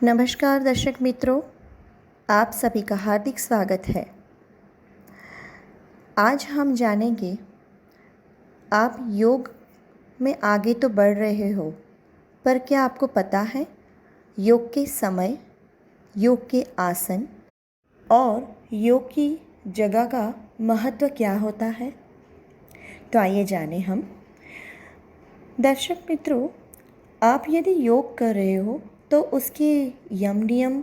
नमस्कार दर्शक मित्रों, आप सभी का हार्दिक स्वागत है। आज हम जानेंगे, आप योग में आगे तो बढ़ रहे हो, पर क्या आपको पता है योग के समय, योग के आसन और योग की जगह का महत्व क्या होता है? तो आइए जानें हम। दर्शक मित्रों, आप यदि योग कर रहे हो तो उसके यम नियम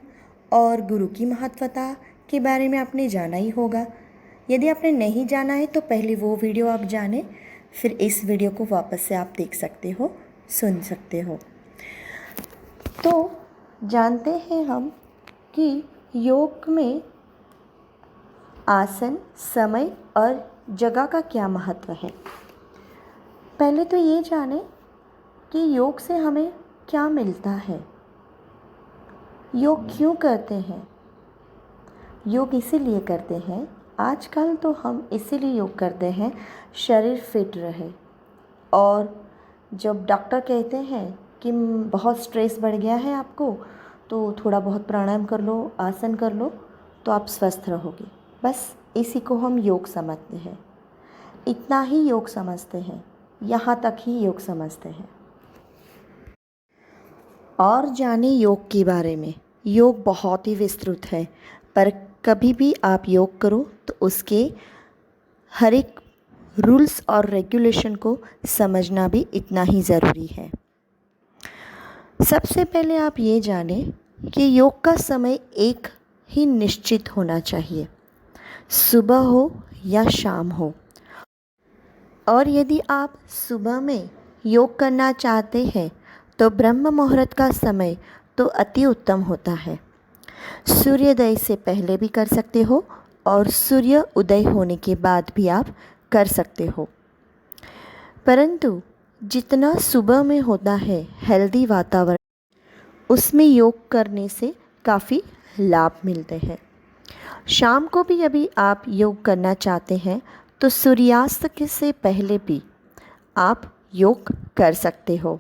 और गुरु की महत्वता के बारे में आपने जाना ही होगा। यदि आपने नहीं जाना है तो पहले वो वीडियो आप जानें, फिर इस वीडियो को वापस से आप देख सकते हो, सुन सकते हो। तो जानते हैं हम कि योग में आसन, समय और जगह का क्या महत्व है। पहले तो ये जानें कि योग से हमें क्या मिलता है, योग क्यों करते हैं। योग इसीलिए करते हैं, आजकल तो हम इसीलिए योग करते हैं शरीर फिट रहे। और जब डॉक्टर कहते हैं कि बहुत स्ट्रेस बढ़ गया है आपको, तो थोड़ा बहुत प्राणायाम कर लो, आसन कर लो, तो आप स्वस्थ रहोगे। बस इसी को हम योग समझते हैं, इतना ही योग समझते हैं, यहाँ तक ही योग समझते हैं। और जाने योग के बारे में। योग बहुत ही विस्तृत है, पर कभी भी आप योग करो तो उसके हर एक रूल्स और रेगुलेशन को समझना भी इतना ही ज़रूरी है। सबसे पहले आप ये जानें कि योग का समय एक ही निश्चित होना चाहिए, सुबह हो या शाम हो। और यदि आप सुबह में योग करना चाहते हैं तो ब्रह्म मुहूर्त का समय तो अति उत्तम होता है। सूर्योदय से पहले भी कर सकते हो और सूर्य उदय होने के बाद भी आप कर सकते हो, परंतु जितना सुबह में होता है हेल्दी वातावरण, उसमें योग करने से काफ़ी लाभ मिलते हैं। शाम को भी यदि आप योग करना चाहते हैं तो सूर्यास्त से पहले भी आप योग कर सकते हो।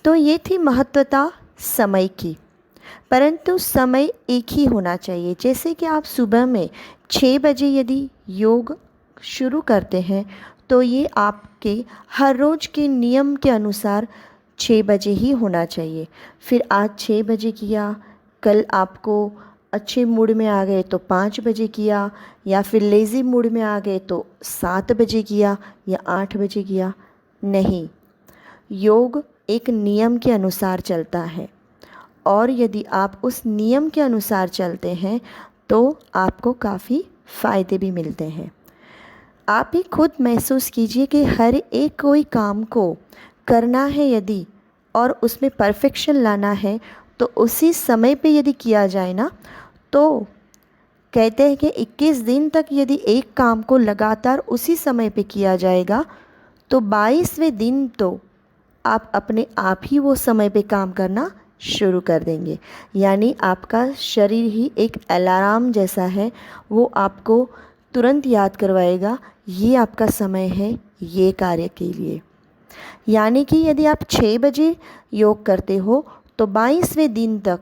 तो ये थी महत्वता समय की, परंतु समय एक ही होना चाहिए। जैसे कि आप सुबह में 6 बजे यदि योग शुरू करते हैं तो ये आपके हर रोज़ के नियम के अनुसार 6 बजे ही होना चाहिए। फिर आज 6 बजे किया, कल आपको अच्छे मूड में आ गए तो 5 बजे किया, या फिर लेज़ी मूड में आ गए तो 7 बजे किया या 8 बजे किया। नहीं, योग एक नियम के अनुसार चलता है, और यदि आप उस नियम के अनुसार चलते हैं तो आपको काफ़ी फ़ायदे भी मिलते हैं। आप ही खुद महसूस कीजिए कि हर एक कोई काम को करना है यदि, और उसमें परफेक्शन लाना है, तो उसी समय पे यदि किया जाए ना, तो कहते हैं कि 21 दिन तक यदि एक काम को लगातार उसी समय पे किया जाएगा तो 22वें दिन तो आप अपने आप ही वो समय पे काम करना शुरू कर देंगे। यानी आपका शरीर ही एक अलार्म जैसा है, वो आपको तुरंत याद करवाएगा ये आपका समय है ये कार्य के लिए। यानी कि यदि आप 6 बजे योग करते हो तो 22वें दिन तक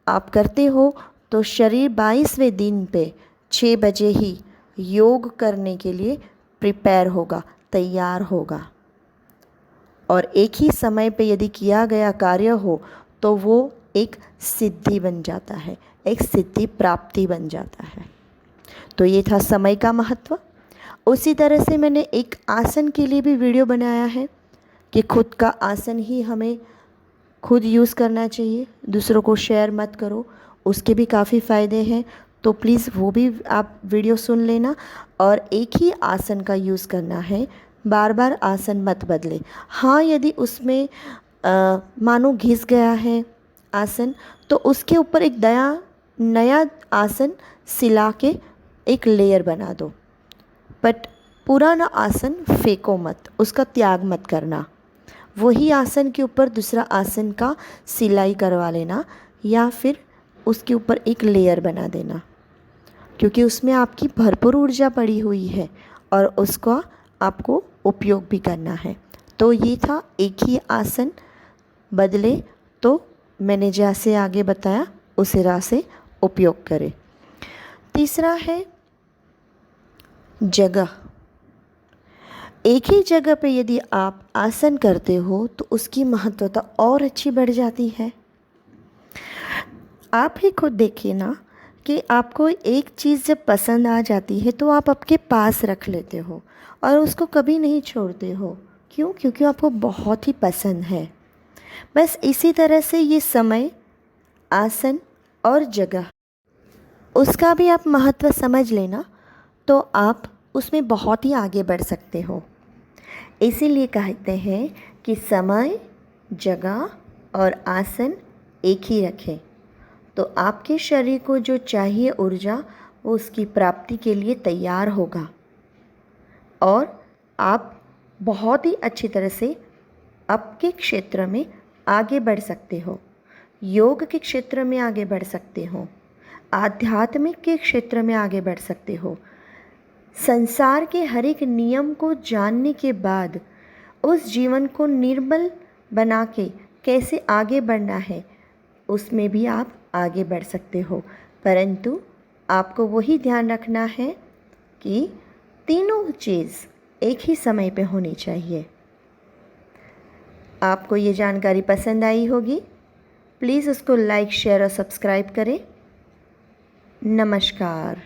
आप करते हो, तो शरीर 22वें दिन पे 6 बजे ही योग करने के लिए प्रिपेयर होगा, तैयार होगा। और एक ही समय पे यदि किया गया कार्य हो तो वो एक सिद्धि बन जाता है, एक सिद्धि प्राप्ति बन जाता है। तो ये था समय का महत्व। उसी तरह से मैंने एक आसन के लिए भी वीडियो बनाया है कि खुद का आसन ही हमें खुद यूज़ करना चाहिए, दूसरों को शेयर मत करो, उसके भी काफ़ी फ़ायदे हैं। तो प्लीज़ वो भी आप वीडियो सुन लेना, और एक ही आसन का यूज़ करना है, बार बार आसन मत बदले। हाँ, यदि उसमें मानो घिस गया है आसन, तो उसके ऊपर एक नया आसन सिला के एक लेयर बना दो, बट पुराना आसन फेंको मत, उसका त्याग मत करना। वही आसन के ऊपर दूसरा आसन का सिलाई करवा लेना, या फिर उसके ऊपर एक लेयर बना देना, क्योंकि उसमें आपकी भरपूर ऊर्जा पड़ी हुई है और उसका आपको उपयोग भी करना है। तो ये था, एक ही आसन बदले तो मैंने जैसे आगे बताया उसी राह से उपयोग करें। तीसरा है जगह। एक ही जगह पे यदि आप आसन करते हो तो उसकी महत्वता और अच्छी बढ़ जाती है। आप ही खुद देखिए ना कि आपको एक चीज़ जब पसंद आ जाती है तो आप आपके पास रख लेते हो और उसको कभी नहीं छोड़ते हो। क्यों? क्योंकि आपको बहुत ही पसंद है। बस इसी तरह से ये समय, आसन और जगह, उसका भी आप महत्व समझ लेना तो आप उसमें बहुत ही आगे बढ़ सकते हो। इसीलिए कहते हैं कि समय, जगह और आसन एक ही रखें तो आपके शरीर को जो चाहिए ऊर्जा वो उसकी प्राप्ति के लिए तैयार होगा और आप बहुत ही अच्छी तरह से आपके क्षेत्र में आगे बढ़ सकते हो। योग के क्षेत्र में आगे बढ़ सकते हो, आध्यात्मिक के क्षेत्र में आगे बढ़ सकते हो। संसार के हर एक नियम को जानने के बाद उस जीवन को निर्मल बना के कैसे आगे बढ़ना है उसमें भी आप आगे बढ़ सकते हो। परंतु आपको वही ध्यान रखना है कि तीनों चीज़ एक ही समय पे होनी चाहिए। आपको ये जानकारी पसंद आई होगी, प्लीज़ उसको लाइक, शेयर और सब्सक्राइब करें। नमस्कार।